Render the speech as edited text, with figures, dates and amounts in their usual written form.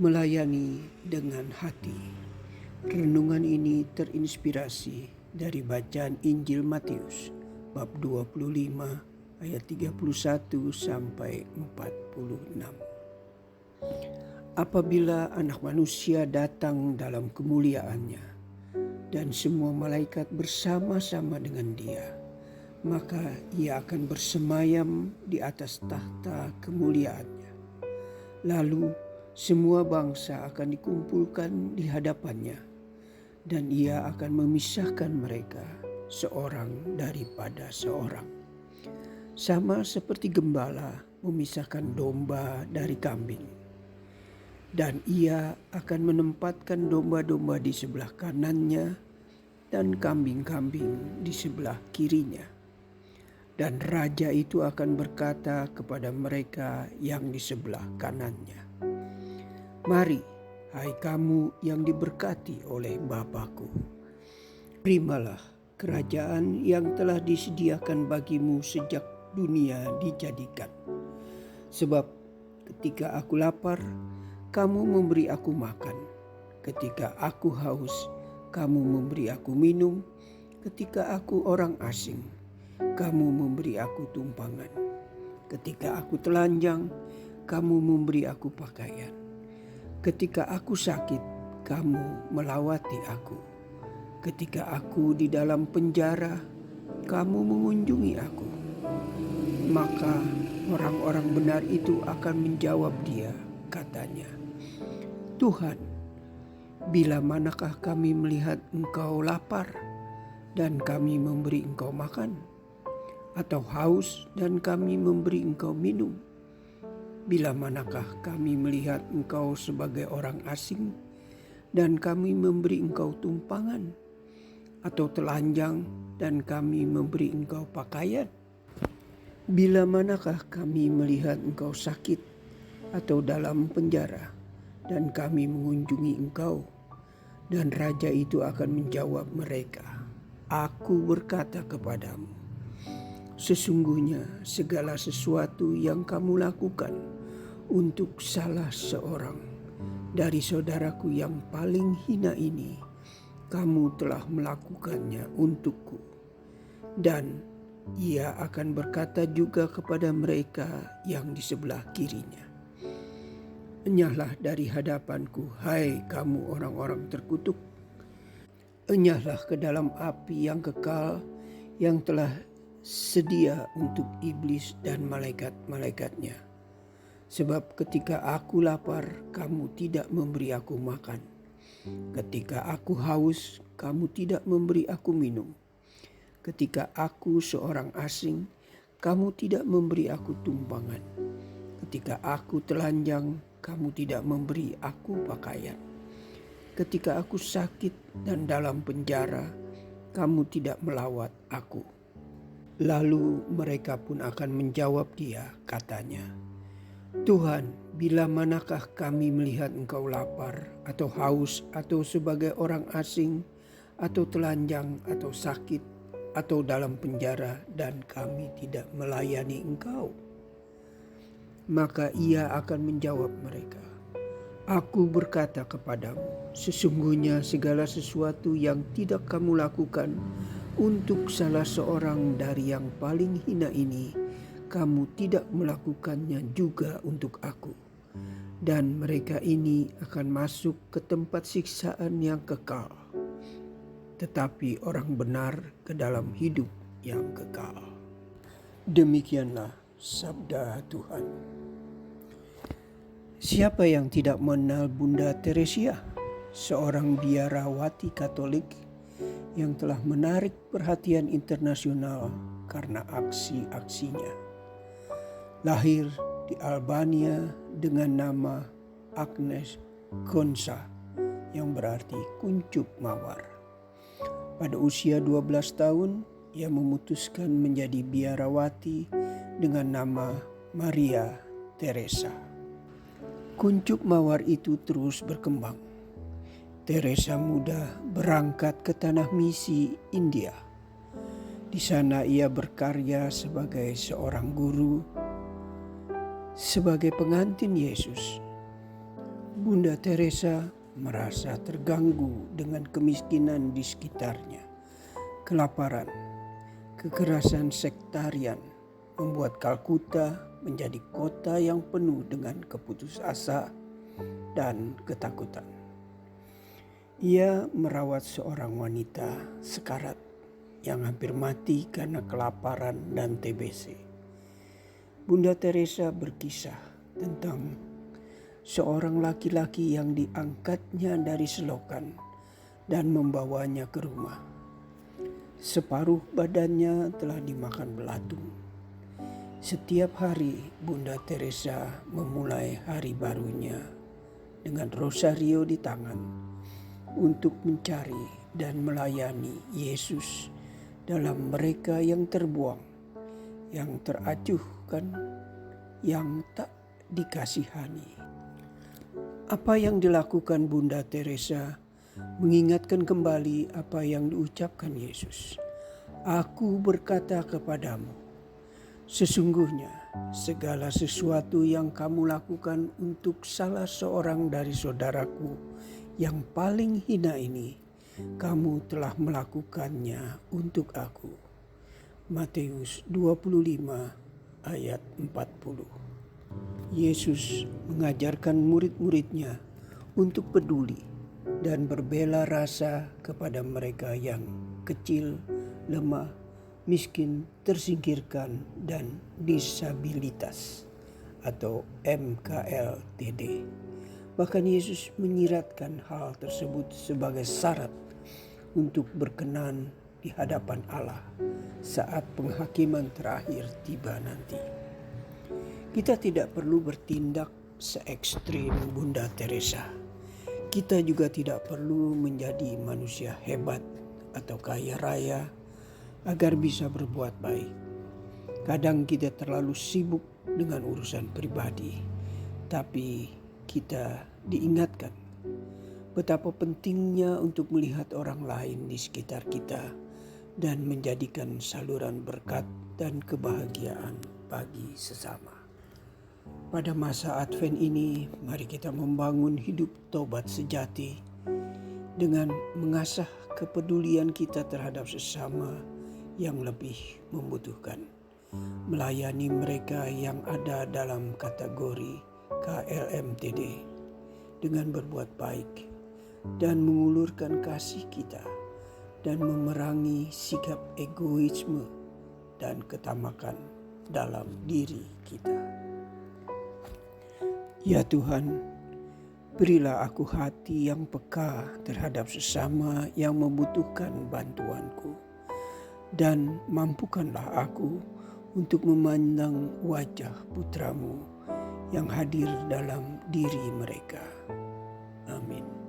Melayani dengan hati. Renungan ini terinspirasi dari bacaan Injil Matius bab 25 ayat 31 sampai 46. Apabila Anak Manusia datang dalam kemuliaannya dan semua malaikat bersama-sama dengan Dia, maka Ia akan bersemayam di atas tahta kemuliaannya. Lalu semua bangsa akan dikumpulkan di hadapannya, dan Ia akan memisahkan mereka seorang daripada seorang. Sama seperti gembala memisahkan domba dari kambing. Dan Ia akan menempatkan domba-domba di sebelah kanannya dan kambing-kambing di sebelah kirinya. Dan raja itu akan berkata kepada mereka yang di sebelah kanannya, "Mari, hai kamu yang diberkati oleh Bapa-Ku, terimalah kerajaan yang telah disediakan bagimu sejak dunia dijadikan. Sebab ketika aku lapar, kamu memberi aku makan. Ketika aku haus, kamu memberi aku minum. Ketika aku orang asing, kamu memberi aku tumpangan. Ketika aku telanjang, kamu memberi aku pakaian. Ketika aku sakit, kamu melawati aku. Ketika aku di dalam penjara, kamu mengunjungi aku." Maka orang-orang benar itu akan menjawab Dia, katanya, "Tuhan, bila manakah kami melihat Engkau lapar dan kami memberi Engkau makan? Atau haus dan kami memberi Engkau minum? Bila manakah kami melihat Engkau sebagai orang asing dan kami memberi Engkau tumpangan? Atau telanjang dan kami memberi Engkau pakaian? Bila manakah kami melihat Engkau sakit atau dalam penjara dan kami mengunjungi Engkau?" Dan raja itu akan menjawab mereka, "Aku berkata kepadamu, sesungguhnya segala sesuatu yang kamu lakukan untuk salah seorang dari saudaraku yang paling hina ini, kamu telah melakukannya untukku." Dan Ia akan berkata juga kepada mereka yang di sebelah kirinya, "Enyahlah dari hadapanku, hai kamu orang-orang terkutuk. Enyahlah ke dalam api yang kekal yang telah sedia untuk iblis dan malaikat-malaikatnya. Sebab ketika aku lapar, kamu tidak memberi aku makan. Ketika aku haus, kamu tidak memberi aku minum. Ketika aku seorang asing, kamu tidak memberi aku tumpangan. Ketika aku telanjang, kamu tidak memberi aku pakaian. Ketika aku sakit dan dalam penjara, kamu tidak melawat aku." Lalu mereka pun akan menjawab Dia, katanya, "Tuhan, bila manakah kami melihat Engkau lapar atau haus atau sebagai orang asing atau telanjang atau sakit atau dalam penjara dan kami tidak melayani Engkau?" Maka Ia akan menjawab mereka, "Aku berkata kepadamu, sesungguhnya segala sesuatu yang tidak kamu lakukan untuk salah seorang dari yang paling hina ini, kamu tidak melakukannya juga untuk aku. Dan mereka ini akan masuk ke tempat siksaan yang kekal, tetapi orang benar ke dalam hidup yang kekal." Demikianlah sabda Tuhan. Siapa yang tidak mengenal Bunda Teresia, seorang biarawati Katolik yang telah menarik perhatian internasional karena aksi-aksinya? Lahir di Albania dengan nama Agnes Gonza, yang berarti kuncup mawar. Pada usia 12 tahun, ia memutuskan menjadi biarawati dengan nama Maria Teresa. Kuncup mawar itu terus berkembang. Teresa muda berangkat ke tanah misi India. Di sana ia berkarya sebagai seorang guru, sebagai pengantin Yesus. Bunda Teresa merasa terganggu dengan kemiskinan di sekitarnya. Kelaparan, kekerasan sektarian membuat Kalkuta menjadi kota yang penuh dengan keputusasa dan ketakutan. Ia merawat seorang wanita sekarat yang hampir mati karena kelaparan dan TBC. Bunda Teresa berkisah tentang seorang laki-laki yang diangkatnya dari selokan dan membawanya ke rumah. Separuh badannya telah dimakan belatung. Setiap hari Bunda Teresa memulai hari barunya dengan rosario di tangan untuk mencari dan melayani Yesus dalam mereka yang terbuang, yang teracuhkan, yang tak dikasihani. Apa yang dilakukan Bunda Teresa mengingatkan kembali apa yang diucapkan Yesus. Aku berkata kepadamu, sesungguhnya segala sesuatu yang kamu lakukan untuk salah seorang dari saudaraku yang paling hina ini, kamu telah melakukannya untuk aku. Matius 25 ayat 40. Yesus mengajarkan murid-muridnya untuk peduli dan berbela rasa kepada mereka yang kecil, lemah, miskin, tersingkirkan, dan disabilitas atau MKLTD. Bahkan Yesus menyiratkan hal tersebut sebagai syarat untuk berkenan di hadapan Allah saat penghakiman terakhir tiba nanti. Kita tidak perlu bertindak se-ekstrim Bunda Teresa. Kita juga tidak perlu menjadi manusia hebat atau kaya raya agar bisa berbuat baik. Kadang kita terlalu sibuk dengan urusan pribadi, tapi kita diingatkan betapa pentingnya untuk melihat orang lain di sekitar kita dan menjadikan saluran berkat dan kebahagiaan bagi sesama. Pada masa Advent ini, mari kita membangun hidup tobat sejati dengan mengasah kepedulian kita terhadap sesama yang lebih membutuhkan, melayani mereka yang ada dalam kategori KLMTD dengan berbuat baik dan mengulurkan kasih kita dan memerangi sikap egoisme dan ketamakan dalam diri kita. Ya Tuhan, berilah aku hati yang peka terhadap sesama yang membutuhkan bantuanku, dan mampukanlah aku untuk memandang wajah putramu yang hadir dalam diri mereka. Amin.